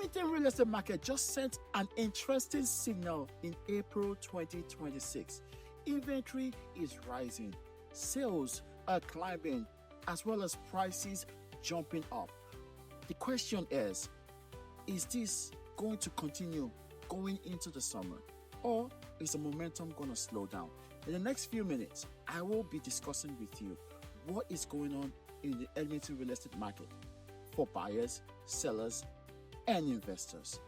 Edmonton real estate market just sent an interesting signal in April 2026. Inventory is rising, sales are climbing, as well as prices jumping up. The question is this going to continue going into the summer, or is the momentum going to slow down? In the next few minutes, I will be discussing with you what is going on in the Edmonton real estate market for buyers, sellers, and investors.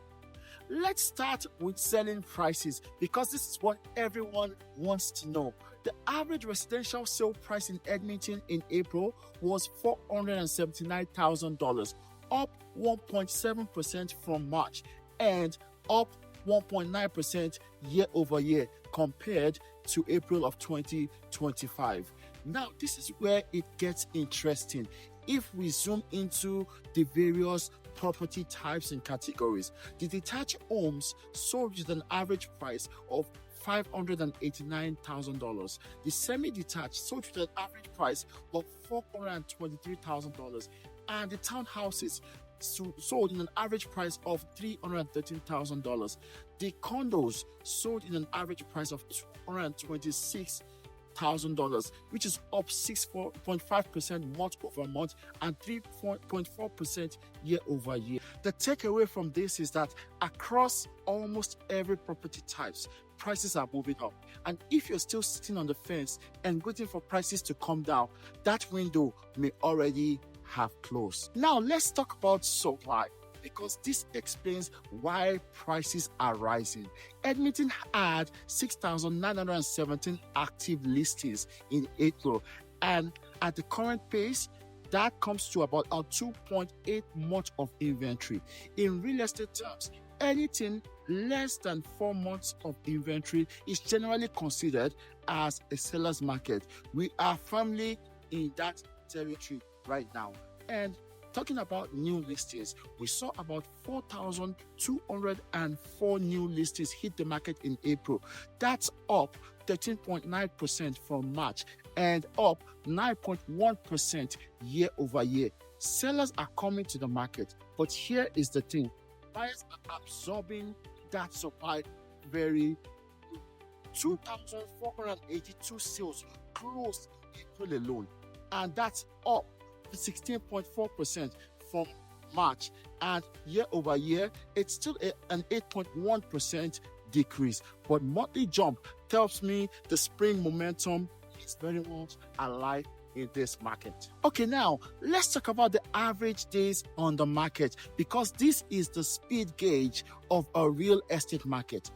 Let's start with selling prices because this is what everyone wants to know. The average residential sale price in Edmonton in April was $479,000, up 1.7% from March and up 1.9% year over year compared to April of 2025. Now, this is where it gets interesting. If we zoom into the various property types and categories, the detached homes sold with an average price of $589,000. The semi-detached sold with an average price of $423,000, and the townhouses sold in an average price of $313,000. The condos sold in an average price of $226,000, which is up 6.5% month over month and 3.4% year over year. The takeaway from this is that across almost every property types, prices are moving up. And if you're still sitting on the fence and waiting for prices to come down, that window may already have closed. Now let's talk about supply, because this explains why prices are rising. Edmonton had 6,917 active listings in April, and at the current pace, that comes to about 2.8 months of inventory. In real estate terms, anything less than 4 months of inventory is generally considered as a seller's market. We are firmly in that territory right now. And talking about new listings, we saw about 4,204 new listings hit the market in April. That's up 13.9% from March and up 9.1% year over year. Sellers are coming to the market, but here is the thing: buyers are absorbing that supply very. 2,482 sales closed in April alone, and that's up 16.4% from March, and year over year it's still an 8.1% decrease, but monthly jump tells me the spring momentum is very much alive in this market. Okay, now let's talk about the average days on the market, because this is the speed gauge of a real estate market.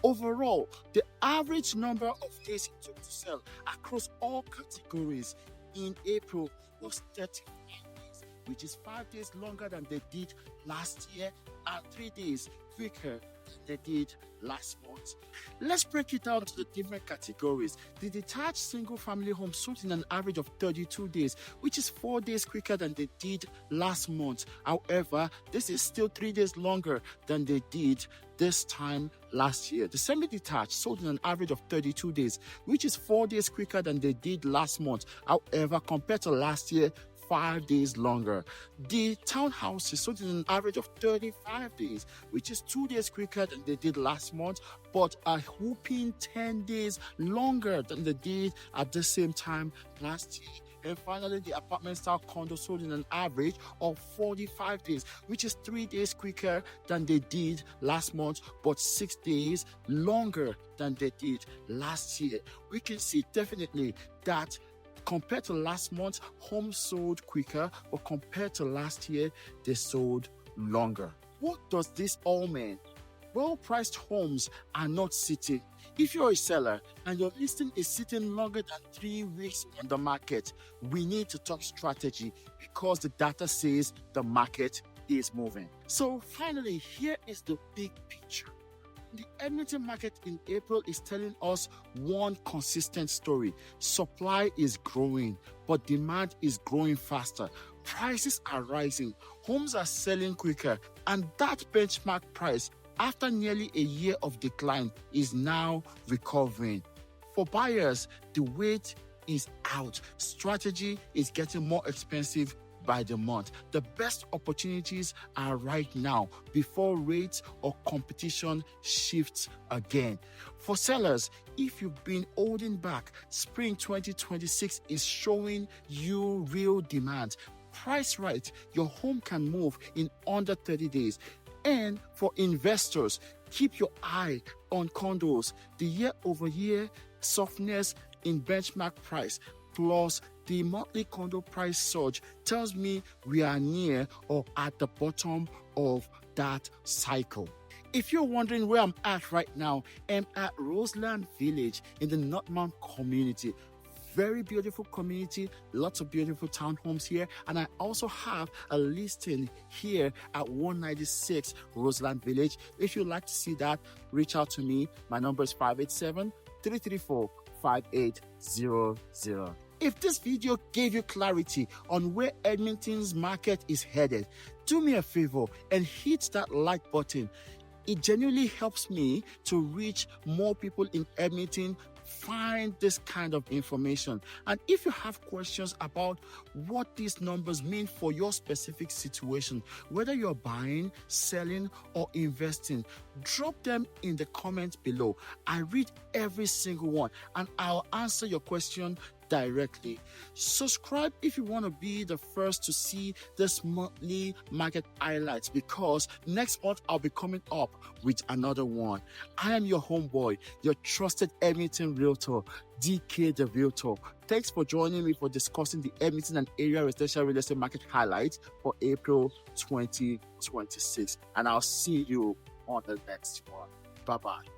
Overall, the average number of days it took to sell across all categories in April was 35 days, which is 5 days longer than they did last year and 3 days quicker than they did last month. Let's break it down to the different categories. The detached single-family home sold in an average of 32 days, which is 4 days quicker than they did last month. However, this is still 3 days longer than they did this time last year. The semi-detached sold in an average of 32 days, which is 4 days quicker than they did last month. However, compared to last year, 5 days longer. The townhouses sold in an average of 35 days, which is 2 days quicker than they did last month, but a whopping 10 days longer than they did at the same time last year. And finally, the apartment style condo sold in an average of 45 days, which is 3 days quicker than they did last month, but 6 days longer than they did last year. We can see definitely that compared to last month, homes sold quicker, but compared to last year, they sold longer. What does this all mean? Well-priced homes are not sitting. If you're a seller and your listing is sitting longer than 3 weeks on the market, we need to talk strategy, because the data says the market is moving. So finally, here is the big picture. The Edmonton market in April is telling us one consistent story. Supply is growing, but demand is growing faster. Prices are rising, homes are selling quicker, and that benchmark price, after nearly a year of decline, is now recovering. For buyers, the wait is out. Strategy is getting more expensive by the month. The best opportunities are right now before rates or competition shifts again. For sellers, if you've been holding back, spring 2026 is showing you real demand. Price right, your home can move in under 30 days. And for investors, keep your eye on condos. The year-over-year softness in benchmark price plus the monthly condo price surge tells me we are near or at the bottom of that cycle. If you're wondering where I'm at right now, I'm at Roseland Village in the Northmount community. Very beautiful community, lots of beautiful townhomes here, and I also have a listing here at 196 Roseland Village. If you'd like to see that, reach out to me. My number is 587-334-5800. If this video gave you clarity on where Edmonton's market is headed, do me a favor and hit that like button. It genuinely helps me to reach more people in Edmonton, find this kind of information. And if you have questions about what these numbers mean for your specific situation, whether you're buying, selling, or investing, drop them in the comments below. I read every single one and I'll answer your question directly. Subscribe if you want to be the first to see this monthly market highlights, because next month I'll be coming up with another one. I am your homeboy, your trusted Edmonton realtor, DK the Realtor. Thanks for joining me for discussing the Edmonton and area residential real estate market highlights for April 2026. And I'll see you on the next one. Bye-bye.